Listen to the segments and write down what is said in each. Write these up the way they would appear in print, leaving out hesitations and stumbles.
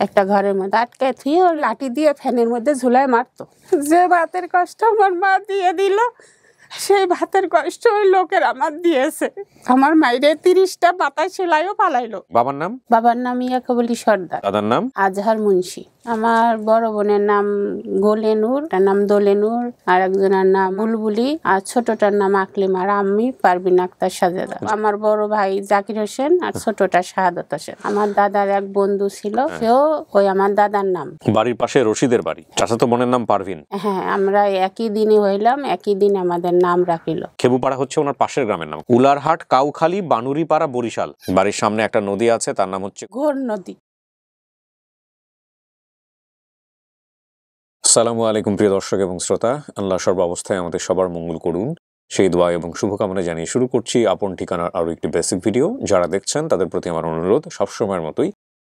একটা ঘরের মধ্যে আটকায় থুয়ে ওর লাঠি দিয়ে ফ্যানের মধ্যে ঝুলায় মারতো। যে ভাতের কষ্ট আমার মা দিয়ে দিল, সেই ভাতের কষ্ট ওই লোকের আমার দিয়েছে। আমার মাইরে 30টা পাতা সেলাইও পালাইলো। বাবার নাম? বাবার নাম ইয়াকুবলী সর্দার। দাদার নাম? আজহার মুন্সি। আমার বড় বোনের নাম গোলেনুর, তার নাম দোলেনুর, আর একজনের নাম বুলবুলি, আর ছোটটার নাম আকলিমা। আর আমি পারভিন আক্তার সাজেদা। আমার বড় ভাই জাকির হোসেন আর ছোটটা শাহাদত হোসেন। আমার দাদার এক বন্ধু ছিল, সেও ওই আমার দাদার নাম। বাড়ির পাশে রশিদের বাড়ি, চাচাতো বোনের নাম পারভিন। হ্যাঁ, আমরা একই দিনে হইলাম, একই দিন আমাদের নাম রাখিল। খেবুপাড়া হচ্ছে ওনার পাশের গ্রামের নাম। উলারহাট, কাউখালী, বানুরিপাড়া, বরিশাল। বাড়ির সামনে একটা নদী আছে, তার নাম হচ্ছে ঘোর নদী। আসসালামু আলাইকুম প্রিয় দর্শক এবং শ্রোতা, আল্লাহ সর্বাবস্থায় আমাদের সবার মঙ্গল করুন সেই দোয়া এবং শুভকামনা জানিয়ে শুরু করছি আপন ঠিকানার আরও একটি বেসিক ভিডিও। যারা দেখছেন তাদের প্রতি আমার অনুরোধ, সবসময়ের মতোই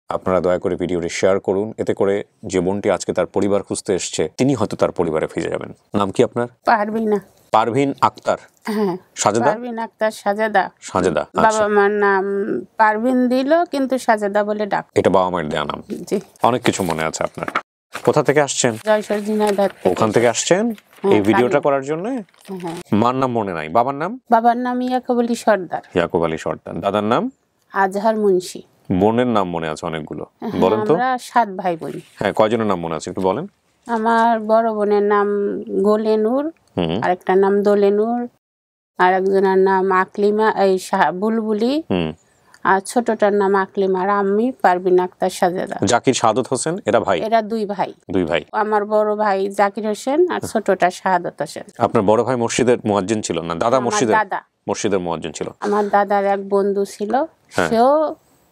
আপনারা দয়া করে ভিডিওটি শেয়ার করুন। এতে করে যে বোনটি আজকে তার পরিবার খুঁজতে এসছে, তিনি হয়তো তার পরিবারে ফিরে যাবেন। নাম কি আপনার? পারভিনা। পারভিন আক্তার। হ্যাঁ, সাজেদা? পারভিন আক্তার সাজেদা। সাজেদা। বাবা মার নাম পারভিন দিল, কিন্তু সাজেদা বলে ডাক। এটা বাবা মায়ের দেয়া নাম। জি। অনেক কিছু মনে আছে আপনার। কোথা থেকে আসছেন? জয়সর ঝিনাইদহ। ওখান থেকে আসছেন এই ভিডিওটা করার জন্য? হ্যাঁ। মার নাম মনে নাই, বাবার নাম? বাবার নাম ইয়াকুবলী সর্দার। ইয়াকুব আলী সর্দার। দাদার নাম? আজহার মুন্সি। বোনের নাম মনে আছে অনেকগুলো, বলেন তো। আমরা 7 ভাই বোন। হ্যাঁ, কয়জনের নাম মনে আছে একটু বলেন। আমার বড় বোনের নাম গোলেনুর, আরেকটা নাম দোলেনুর, আর একজনের নাম আকলিমা, এই বুলবুলি, আর ছোটটার নাম আকলিমা। আর আমি পারভিন আক্তার সাজেদা। জাকির, শাহাদত হোসেন, এরা ভাই? এরা 2 ভাই। 2 ভাই। আমার বড় ভাই জাকির হোসেন আর ছোটটা শাহাদত হোসেন। আপনার বড় ভাই মসজিদের মুয়াজ্জিন ছিল না? দাদা দাদা মসজিদের মুয়াজ্জিন ছিল। আমার দাদার এক বন্ধু ছিল, সেও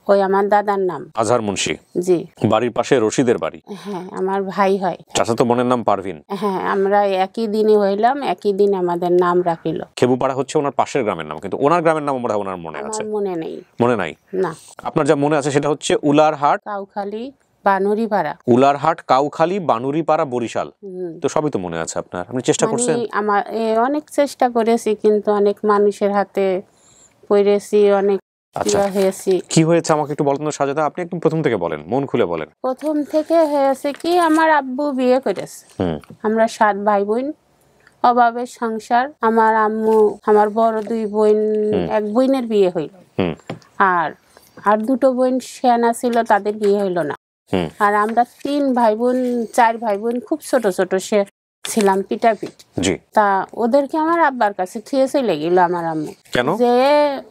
ওই আমার দাদার নাম আজহার মুন্সি। জি। বাড়ির পাশে রশিদের বাড়ি। হ্যাঁ, আমার ভাই হয়। চাচাতো বোনের নাম পারভিন। হ্যাঁ, আমরা একই দিনে হইলাম, একই দিন আমাদের নাম রাখিল। খেবুপাড়া হচ্ছে ওনার পাশের গ্রামের নাম, কিন্তু ওনার গ্রামের নাম আমরা ওনার মনে আছে? মনে নেই। মনে নাই? না। আপনার যা মনে আছে সেটা হচ্ছে উলারহাট, কাউখালী, বানুরিপাড়া। উলারহাট, কাউখালী, বানুরিপাড়া, বরিশাল। তো সবই তো মনে আছে আপনার। আপনি চেষ্টা করছেন? আমার অনেক চেষ্টা করেছি, কিন্তু অনেক মানুষের হাতে পড়েছি, অনেক হয়েছি। কি হয়েছে আমাকে একটু বলেন তো সাজেদা, আপনি একদম প্রথম থেকে বলেন, মন খুলে বলেন। প্রথম থেকে হয়েছে কি, আমার আব্বু বিয়ে করেছে। আমরা 7 ভাই বোন, অভাবের সংসার। আমার আম্মু, আমার বড় 2 বোন, এক বোনের বিয়ে হইল, আর 2টো বোন সেনা ছিল, তাদের বিয়ে হইল না। আর আমরা 3 ভাই বোন, 4 ভাই বোন খুব ছোট ছোট ছিলাম, পিটাপিট। তা ওদেরকে আমার আব্বার কাছে থুয়ে চলে গেল আমার আম্মু। কেন? যে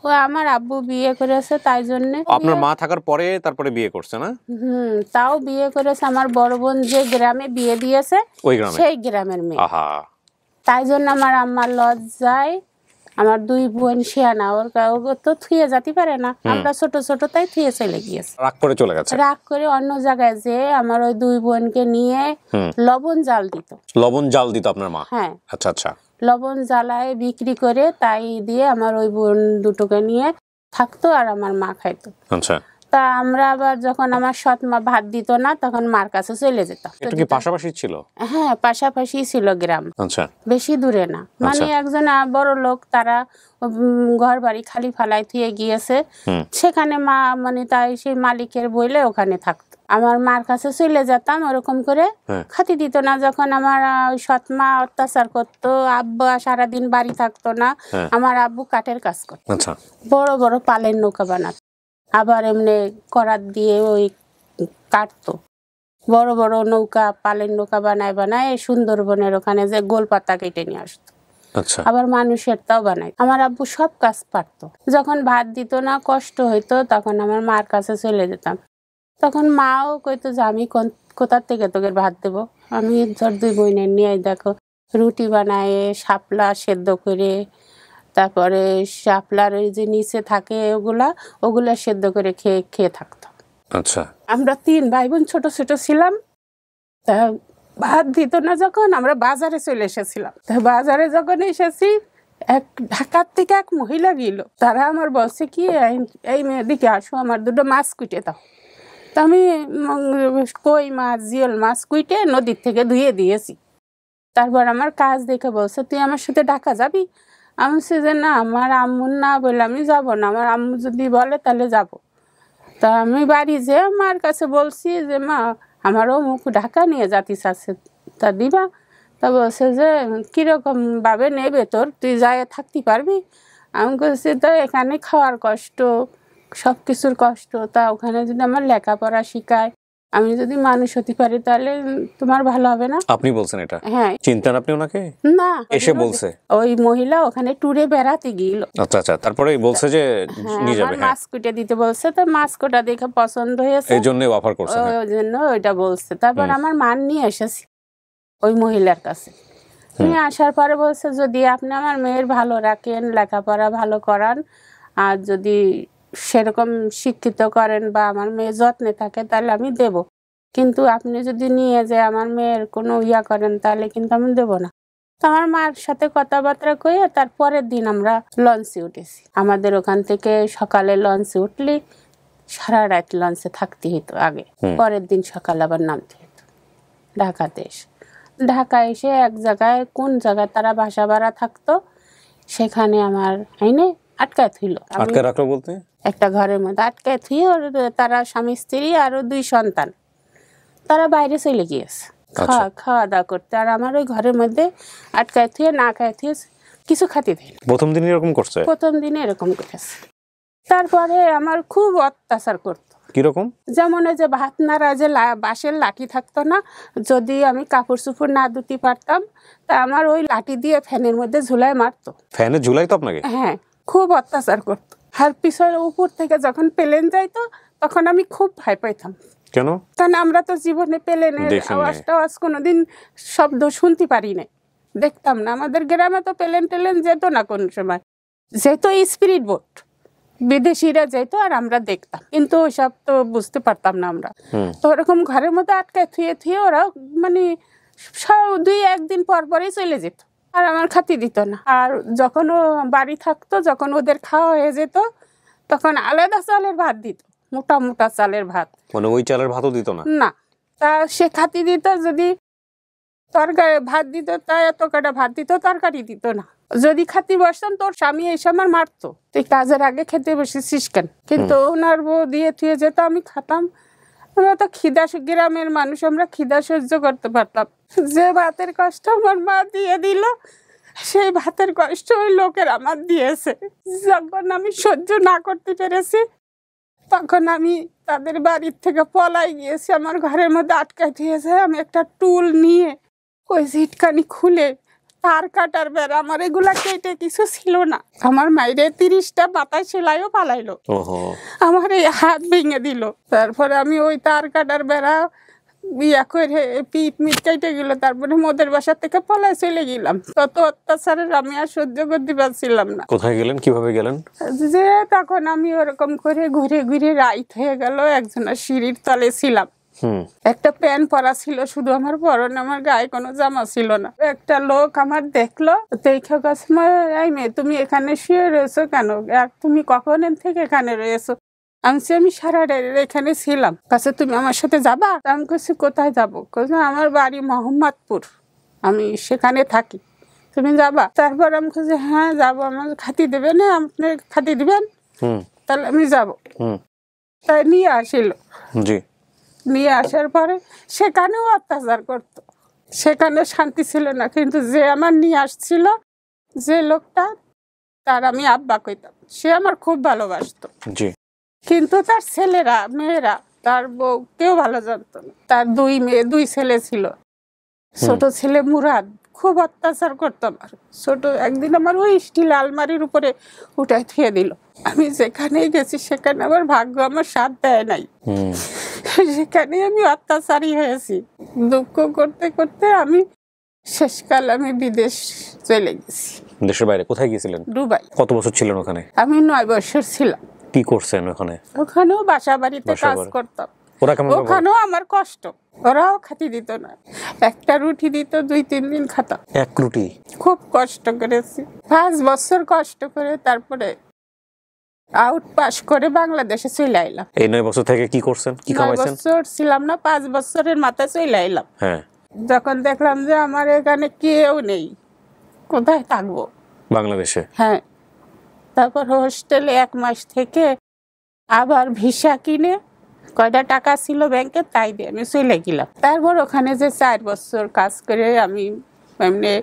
ও আমার আব্বু বিয়ে করেছে, তাই জন্য। আপনার মা থাকার পরে তারপরে বিয়ে করছে না? তাও বিয়ে করেছে আমার বড় বোন যে গ্রামে বিয়ে দিয়েছে, ওই গ্রামে, সেই গ্রামের মেয়ে। তাই জন্য আমার আম্মার লজ্জায় আমার 2 বোন শিয়ানা, ওর তো থুয়ে যেতে পারে না, আমরা ছোট ছোট, তাই থুয়ে চলে গিয়েছে। রাগ করে চলে গেছে। রাগ করে অন্য জায়গায় যে আমার ওই 2 বোনকে নিয়ে লবণ জাল দিত। লবণ জাল দিত আপনার মা? হ্যাঁ। আচ্ছা আচ্ছা। লবণ জ্বালায় বিক্রি করে, তাই দিয়ে আমার ওই বোন দুটোকে নিয়ে থাকতো, আর আমার মা খাইতো। আচ্ছা। তা আমরা আবার যখন আমার সৎ মা ভাত দিত না, তখন মার কাছে চলে যেতাম। এটা কি পাশাপাশি ছিল? হ্যাঁ, পাশাপাশি ছিল গ্রাম। আচ্ছা। বেশি দূরে না, মানে একজন বড় লোক, তারা ঘর বাড়ি খালি ফালাই থুয়ে গিয়েছে, সেখানে মা মানে তাই সেই মালিকের বইলে ওখানে থাকতো। আমার মার কাছে চলে যেতাম, ওরকম করে খাতি দিত না। যখন আমার সৎ মা অত্যাচার করতো, আব্বু সারাদিন বাড়ি থাকতো না, আমার আব্বু কাঠের কাজ করতো, বড় বড় পালের নৌকা বানাতো, আবার এমনি করাত দিয়ে ওই কাটতো, বড় বড় নৌকা, পালের নৌকা বানায় বানায় সুন্দরবনের ওখানে যে গোল পাতা কেটে নিয়ে আসতো। আবার মানুষের তাও বানায়। আমার আব্বু সব কাজ পারতো। যখন ভাত দিত না, কষ্ট হইতো, তখন আমার মার কাছে চলে যেতাম। তখন মাও কইতো যে আমি কোথার থেকে তোকে ভাত দেবো। আমি ধর 2 বোনের নিয়ে দেখো রুটি বানায়, শাপলা সেদ্ধ করে, তারপরে শাপলার ওই যে নিচে থাকে ওগুলা সেদ্ধ করে খেয়ে থাকতো। আচ্ছা। আমরা 3 ভাই বোন ছোট ছোট ছিলাম। তা ভাত দিত না যখন, আমরা বাজারে চলে এসেছিলাম। তা বাজারে যখন এসেছি, ঢাকার থেকে এক মহিলা গেল, তারা আমার বলছে কি, এই মেয়েদিকে আসো, আমার 2টো মাছ কুটে দাও। তা আমি কই মাছ, জিওল মাছ কুইটে নদীর থেকে ধুয়ে দিয়েছি। তারপর আমার কাজ দেখে বলছে, তুই আমার সাথে ঢাকা যাবি? আমি বলছি যে না, আমার আম্মু না বলে আমি যাব না, আমার আম্মু যদি বলে তাহলে যাব। তা আমি বাড়ি যে মার কাছে বলছি যে মা আমারও মুখ ঢাকা নিয়ে যাতি চাচ্ছে, তা দিবা? তা বলছে যে কিরকম ভাবে নেবে তোর, তুই যায় থাকতে পারবি? আমি বলছি তো এখানে খাওয়ার কষ্ট, সব কিছুর কষ্ট, তা ওখানে যদি আমার লেখাপড়া শিখায়, আমি যদি মানুষ হতে পারি তাহলে তোমার ভালো হবে না। আপনি বলছেন এটা? হ্যাঁ। চিন্তান আপনি ওনাকে? না, এসে বলছে ওই মহিলা ওখানে ট্যুরে বেড়াতে গিয়েছিল। আচ্ছা আচ্ছা, তারপরে বলছে যে নিয়ে যাবে। মাছ কুটে দিতে বলছে, তো মাছ কোটা দেখে পছন্দ হয়েছে, এই জন্য অফার করছে, ওই জন্য ওইটা বলছে। তারপর আমার মান নিয়ে এসেছি ওই মহিলার কাছে। নিয়ে আসার পরে বলছে যদি আপনি আমার মেয়ের ভালো রাখেন, লেখাপড়া ভালো করান, আর যদি সেরকম শিক্ষিত করেন বা আমার মেয়ে যত্নে থাকে তাহলে আমি দেব, কিন্তু আপনি যদি নিয়ে যে আমার মেয়ের কোনো ইয়া করেন তাহলে কিন্তু আমি দেবো না। তো আমার মার সাথে কথাবার্তা কয়ে তার পরের দিন আমরা লঞ্চে উঠেছি। আমাদের ওখান থেকে সকালে লঞ্চে উঠলে সারা রাত লঞ্চে থাকতে হতো আগে, পরের দিন সকালে আবার নামতে হতো ঢাকাতে এসে। ঢাকায় এসে এক জায়গায়, কোন জায়গায় তারা বাসা ভাড়া থাকতো, সেখানে আমার আইনে আটকায় থইল। আটকায় রাখলো বলতে? একটা ঘরের মধ্যে আটকায় থুয়ে তারা স্বামী স্ত্রী আরো 2 সন্তান তারা বাইরে চলে গিয়েছে খাওয়া দাওয়া করতে, আর আমার ওই ঘরের মধ্যে আটকায় থুয়ে না খায় থুয়ে কিছু খাতে দেয়। প্রথম দিন এরকম করছে? প্রথম দিনে এরকম করেছে। তারপরে আমার খুব অত্যাচার করতো। কিরকম? যেমন ওই যে ভাত নাড়া যে বাঁশের লাঠি থাকতো না, যদি আমি কাপড় চোপড় না ধুতে পারতাম তা আমার ওই লাঠি দিয়ে ফ্যানের মধ্যে ঝুলাই মারতো। ফ্যানে ঝুলাই তো আপনাকে? হ্যাঁ, খুব অত্যাচার করতো। আর পিছনে উপর থেকে যখন প্লেন যাইতো তখন আমি খুব ভয় পাইতাম। কেন? কারণ আমরা তো জীবনে প্লেনের আওয়াজ কোনোদিন শব্দ শুনতে পারি নাই, দেখতাম না। আমাদের গ্রামে তো প্লেন যেত না কোন সময়, যেত স্পিরিট বোট, বিদেশিরা যেত আর আমরা দেখতাম, কিন্তু ওইসব তো বুঝতে পারতাম না আমরা। তো ওরকম ঘরের মধ্যে আটকায় থুয়ে থুয়ে ওরা মানে 2-1 দিন পর পরই চলে যেত, আর আমার খাতি দিত না। আর যখন ও বাড়ি থাকতো, যখন ওদের খাওয়া হয়ে যেত তখন আলাদা চালের ভাত দিত, মোটা মোটা চালের ভাত। মানে ওই চালের ভাতও দিত না? না, তা সে খাতি দিত। যদি তরকারি ভাত দিত তা এত কটা ভাত দিত, তরকারি দিত না। যদি খাতি বসতাম তোর স্বামী এসে আমার মারতো, তুই কাজের আগে খেতে বসেছিস কেন? কিন্তু ওনার বউ দিয়ে থুয়ে যেত, আমি খাতাম। আমরা তো খিদা, গ্রামের মানুষ, আমরা খিদা সহ্য করতে পারতাম। যে ভাতের কষ্ট আমার মা দিয়ে দিল, সেই ভাতের কষ্ট ওই লোকের আমার দিয়েছে। যখন আমি সহ্য না করতে পেরেছি তখন আমি তাদের বাড়ির থেকে পলাই গিয়েছি, আমার ঘরের মধ্যে আটকায় দিয়েছে। আমি একটা টুল নিয়ে ওই ঝিটকানি খুলে তার কাটার বেড়া, আমার এগুলা কেটে কিছু ছিল না, আমার মাইরে 30টা পাতায় সেলাইও পালাইলো, আমার এই হাত ভেঙে দিল। তারপরে আমি ওই তার কাটার বেড়া ইয়া করে পিঠ মিট কেটে গেল, তারপরে মোদের বাসা থেকে পলাই চলে গেলাম। তত অত্যাচারের আমি আর সহ্য করতে পারছিলাম না। কোথায় গেলেন, কিভাবে গেলেন? যে তখন আমি ওরকম করে ঘুরে ঘুরে রাইত হয়ে গেল, একজনের সিঁড়ির তলে ছিলাম। একটা প্যান্ট পরা ছিল শুধু আমার পরনে, আমার গায়ে কোনো জামা ছিল না। একটা লোক আমার দেখলো, দেখে গেছে এই মেয়ে তুমি এখানে শুয়ে রয়েছো কেন, তুমি কখন থেকে এখানে রয়েছো? আমি সারা এখানে ছিলাম। কাছে তুমি আমার সাথে যাবা? আমি কাছে কোথায় যাবো? আমার বাড়ি মোহাম্মদপুর, আমি সেখানে থাকি, তুমি যাবা? তারপর আমি কাছে হ্যাঁ যাবো। আমার খাতি দেবেন? আপনি খাতি দিবেন? তাহলে আমি যাবো। তাই নিয়ে আসিল। নিয়ে আসার পরে সেখানেও অত্যাচার করতো, সেখানে শান্তি ছিল না। কিন্তু যে আমার নিয়ে আসছিল, যে লোকটা, তার আমি আব্বা কইতাম, সে আমার খুব ভালোবাসতো। কিন্তু তার ছেলেরা, মেয়েরা, তার বউ কেউ ভালো জানতো না। তার 2 মেয়ে 2 ছেলে ছিল। ছোট ছেলে মুরাদ খুব অত্যাচার করতো আমার। ছোট একদিন আমার ওই স্টিল আলমারির উপরে উঠায় থুয়ে দিল। আমি যেখানেই গেছি সেখানে আমার ভাগ্য আমার সাথ দেয় নাই, সেখানে আমি অত্যাচারী হয়েছি। দুঃখ করতে করতে আমি শেষকাল আমি বিদেশ চলে গেছি। দেশের বাইরে কোথায় গিয়েছিলেন? দুবাই। কত বছর ছিলেন ওখানে? আমি 9 বছর ছিলাম। কি করছেন ওখানে? ওখানেও বাসা বাড়িতে কাজ করতাম। ওখানেও আমার কষ্ট, ওরাও খাতি দিত না। একটা রুটি দিত, 2-3 দিন খাতাম। এক রুটি? খুব কষ্ট করেছি, 5 বছর কষ্ট করে তারপরে আউট পাস করে বাংলাদেশে চলে আইলাম। এই 9 বছর থেকে কি করছেন, কি কামাইছেন? 9 বছর ছিলাম না, 5 বছরের মাথায় চলে আইলাম। যখন দেখলাম যে আমার এখানে কেউ নেই, কোথায় থাকবো? বাংলাদেশে। হ্যাঁ, তারপর হোস্টেলে 1 মাস থেকে আবার ভিসা কিনে কয়টা টাকা ছিল ব্যাংকে তাই দিয়ে আমি চলে গেলাম। তারপর ওখানে যে 4 বছর কাজ করে আমি এমনি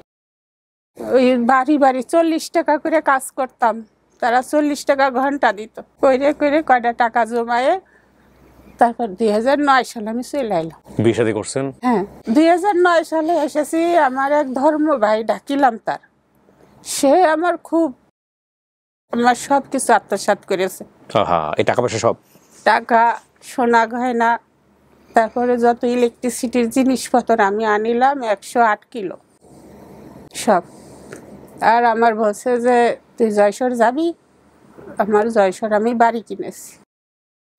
ওই বাড়ি বাড়ি 40 টাকা করে কাজ করতাম, তারা 40 টাকা ঘন্টা দিত। করে করে কয়টা টাকা জমায়ে তারপর 2009 সালে আমি চলে এলাম। বিয়ে শাদী করছেন? হ্যাঁ, 2009 সালে এসেছি। আমার এক ধর্ম ভাই ডাকিলাম, তার সে আমার খুব আমার সব কিছু আত্মসাৎ করেছে। এই টাকা পয়সা সব? টাকা, সোনা গয়না, তারপরে যত ইলেকট্রিসিটির জিনিসপত্র আমি আনিলাম 108 কিলো সব। আর আমার বলছে যে তুই জয়সর যাবি। আমার জয়সর আমি বাড়ি কিনেছি।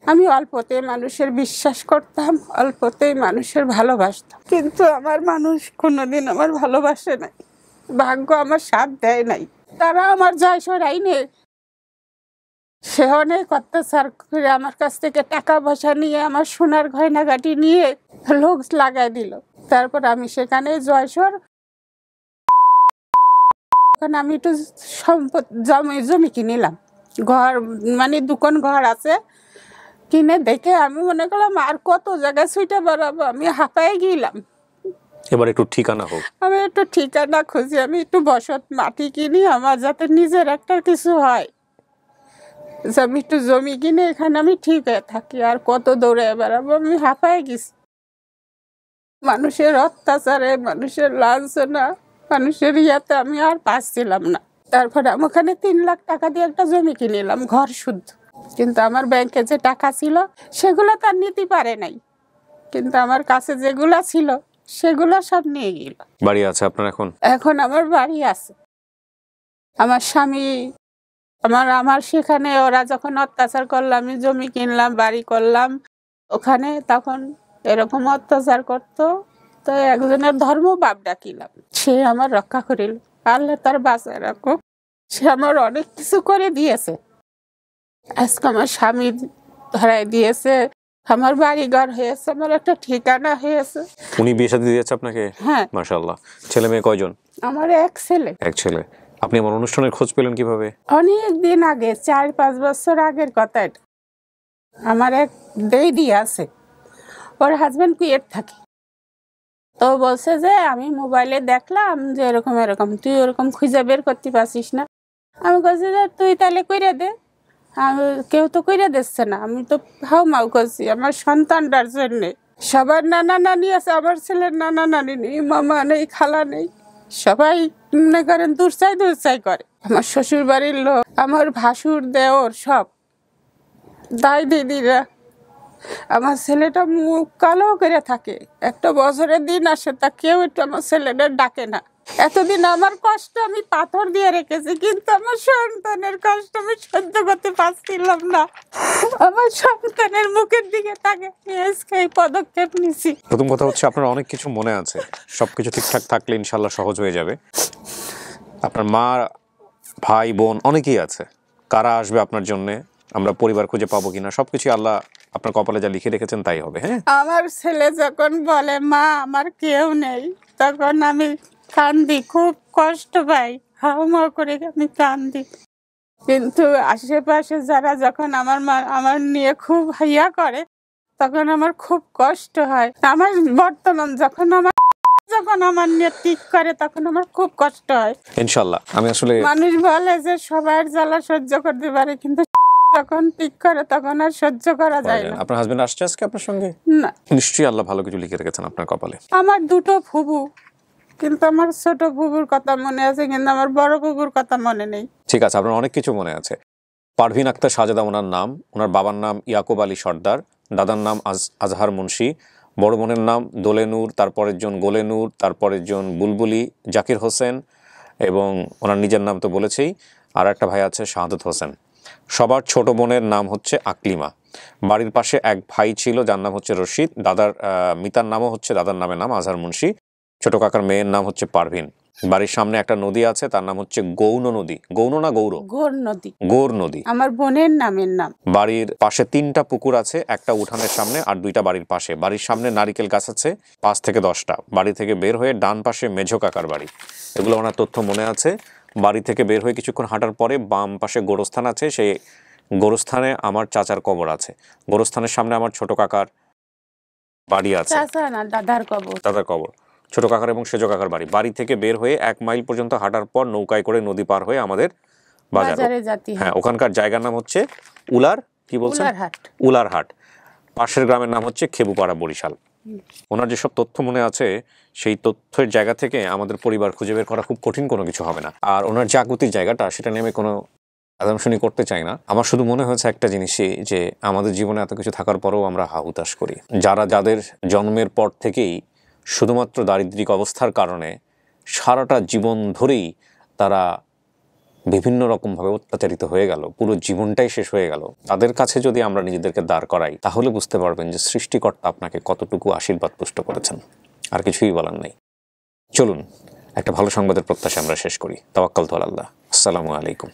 আমি অল্পতে মানুষের বিশ্বাস করতাম, অল্পতেই মানুষের ভালোবাসতাম, কিন্তু আমার মানুষ কোনোদিন আমার ভালোবাসে নাই, ভাগ্য আমার সাথ দেয় নাই। তারা আমার জয়সর আইনে সে অনেক অত্যাচার করে আমার কাছ থেকে টাকা পয়সা নিয়ে আমার সোনার গয়নাগাটি নিয়ে লোক লাগাই দিল। তারপর আমি সেখানে জয়সর আমি একটু সম্পদ জমি কিনিলাম, ঘর মানে দুকান ঘর আছে, কিনে দেখে আমি মনে করলাম আর কত জায়গায় ছুটে বেড়াবো, আমি হাঁপায়ে গেলাম। এবার একটু ঠিকানা হোক, আমি একটু ঠিকানা খুঁজি, আমি একটু বসত মাটি কিনি, আমার যাতে নিজের একটা কিছু হয়, আমি একটু জমি কিনে এখানে আমি ঠিক হয়ে থাকি। আর কত দৌড়ে বেড়াবো, আমি হাঁপায়ে গেছি মানুষের অত্যাচারে, মানুষের লাঞ্ছনা, মানুষের ইয়াতে আমি আর পাচ্ছিলাম না। তারপরে আমি ওখানে 3 লাখ টাকা দিয়ে একটা জমি কিনিলাম ঘর শুদ্ধ, কিন্তু আমার ব্যাংকে যে টাকা ছিল সেগুলো তার নিতে পারে নাই, কিন্তু আমার কাছে যেগুলো ছিল সেগুলো সব নিয়ে গেল। বাড়ি আছে আপনার এখন? এখন আমার বাড়ি আছে। আমার স্বামী আমার সেখানে ওরা যখন অত্যাচার করলো, আমি জমি কিনলাম, বাড়ি করলাম ওখানে, তখন এরকম অত্যাচার করতো। তো একজনের ধর্ম বাপ ডাকিলাম, সে আমার রক্ষা করিল। আল্লাহ তার বাঁচায় রাখুক, সে আমার অনেক কিছু করে দিয়েছে। আজকে আমার স্বামী ধরাই দিয়েছে, আমার বাড়ি ঘর হয়েছে, আমার একটা ঠিকানা হয়েছে। উনি বিয়ে শাদী দিয়েছে আপনাকে? হ্যাঁ। মাশাআল্লাহ। ছেলে মেয়ে কয়জন? আমার এক ছেলে। এক ছেলে। আপনি আমার অনুষ্ঠানের খোঁজ পেলেন কিভাবে? অনেক দিন আগে, 4-5 বছর আগের কথা এটা। আমার এক দিদি আছে, ওর হাজবেন্ড কুয়েট থাকে, তো বলছে যে আমি মোবাইলে দেখলাম যে এরকম এরকম, তুই ওরকম খুঁজে বের করতে পারছিস না। আমি বলছি যে তুই তাহলে কইরে দে। আমি কেউ তো কইরে দিচ্ছে না, আমি তো হাউ মাউ করছি আমার সন্তানটার জন্যে। সবার নানা নানি আছে, আমার ছেলের নানা নানি নেই, মামা নেই, খালা নেই, সবাই মনে করেন দূরচাই করে। আমার শ্বশুর বাড়ির লোক, আমার ভাসুর দেওর, সব দাই দিদিরা। আমার ছেলেটা মুখ কালো করে থাকে, একটা বছরের দিন আসে তা কেউ একটু আমার ছেলেটা ডাকে না। এতদিন আমার কষ্ট আমি পাথর দিয়ে রেখেছি, কিন্তু আমার সন্তানের কষ্ট আমি সহ্য করতে পারছিলাম না। আমার সন্তানের মুখের দিকে তাকে এই পদক্ষেপ নিছি। প্রথম কথা হচ্ছে আপনার অনেক কিছু মনে আছে, সবকিছু ঠিকঠাক থাকলে ইনশাল্লাহ সহজ হয়ে যাবে। আপনার মা, ভাই, বোন অনেকেই আছে, কারা আসবে আপনার জন্যে, আমরা পরিবার খুঁজে পাবো কিনা, সবকিছু আল্লাহ আপনার কপালে যা লিখে রেখেছেন তাই হবে। হ্যাঁ, আমার ছেলে যখন বলে মা আমার কেউ নেই, তখন আমি কান্দি, খুব কষ্ট পাই, হাউমাউ করে আমি কান্দি। কিন্তু আশেপাশে যারা যখন আমার নিয়ে খুব ইয়া করে, তখন আমার খুব কষ্ট হয়। আমার বর্তমান যখন আমার নিয়ে ঠিক করে, তখন আমার খুব কষ্ট হয়। ইনশাল্লাহ। আমি আসলে মানুষ বলে যে সবার জ্বালা সহ্য করতে পারে, কিন্তু যখন ঠিক করে তখন আর সহ্য করা যায় না। আপনার হাজবেন্ড আসছে আজকে আপনার সঙ্গে? না। নিশ্চয়ই আল্লাহ ভালো কিছু লিখে রেখেছেন আপনার কপালে। আমার 2টো ফুবু, কিন্তু আমার ছোট ফুবুর কথা মনে আছে, কিন্তু আমার বড় ফুবুর কথা মনে নেই। ঠিক আছে, আপনার অনেক কিছু মনে আছে। পারভিন আক্তার সাজেদা ওনার নাম, ওনার বাবার নাম ইয়াকুব আলী সর্দার, দাদার নাম আজহার মুন্সি, বড় বোনের নাম দোলে নূর, তারপরের জন গোলে নূর, তারপরের জন বুলবুলি, জাকির হোসেন, এবং ওনার নিজের নাম তো বলেছেই, আর একটা ভাই আছে শাহাদত হোসেন। সবার ছোট বোনের নাম হচ্ছে আকলিমা। বাড়ির পাশে এক ভাই ছিল যার নাম হচ্ছে রশিদ, দাদার মিতার নামও হচ্ছে দাদার নামের নাম আজহার মুন্সি, ছোট কাকার মেয়ের নাম হচ্ছে পারভিন। বাড়ির সামনে একটা নদী আছে, তার নাম হচ্ছে গৌণ নদী। গৌণ না গৌর? গৌর নদী আমার বোনের নামের নাম। বাড়ির পাশে 3টা পুকুর আছে, একটা উঠানের সামনে আর 2টা বাড়ির পাশে। বাড়ির সামনে নারিকেল গাছ আছে 5 থেকে 10টা। বাড়ি থেকে বের হয়ে ডান পাশে মেঝো কাকার বাড়ি, এগুলো ওনার তথ্য মনে আছে। বাড়ি থেকে বের হয়ে কিছুক্ষণ হাঁটার পরে বাম পাশে গোরস্থান আছে, সেই গোরস্থানে আমার চাচার কবর আছে, গোরস্থানের সামনে আমার ছোট কাকার বাড়ি আছে, দাদার কবর, ছোট কাকার এবং সেজ কাকার বাড়ি। বাড়ি থেকে বের হয়ে 1 মাইল পর্যন্ত হাঁটার পর নৌকায় করে নদী পার হয়ে আমাদের বাজারে, হ্যাঁ, ওখানকার জায়গার নাম হচ্ছে উলার, কি বলছেন, উলারহাট। পাশের গ্রামের নাম হচ্ছে খেবুপাড়া, বরিশাল। ওনার যেসব তথ্য মনে আছে সেই তথ্যের জায়গা থেকে আমাদের পরিবার খুঁজে বের করা খুব কঠিন কোনো কিছু হবে না। আর ওনার জাগতির জায়গাটা, সেটা নিয়ে আমি কোনো অ্যাজাম্পশনই করতে চাই না। আমার শুধু মনে হয়েছে একটা জিনিসই, যে আমাদের জীবনে এত কিছু থাকার পরেও আমরা হাহুতাশ করি। যাদের জন্মের পর থেকেই শুধুমাত্র দারিদ্রিক অবস্থার কারণে সারাটা জীবন ধরেই তারা বিভিন্ন রকমভাবে অত্যাচারিত হয়ে গেল, পুরো জীবনটাই শেষ হয়ে গেল, তাদের কাছে যদি আমরা নিজেদেরকে দাঁড় করাই তাহলে বুঝতে পারবেন যে সৃষ্টিকর্তা আপনাকে কতটুকু আশীর্বাদ পুষ্ট করেছেন। আর কিছুই বলার নেই। চলুন একটা ভালো সংবাদের প্রত্যাশা আমরা শেষ করি। তাওয়াক্কালতু আলাল্লাহ। আসসালামু আলাইকুম।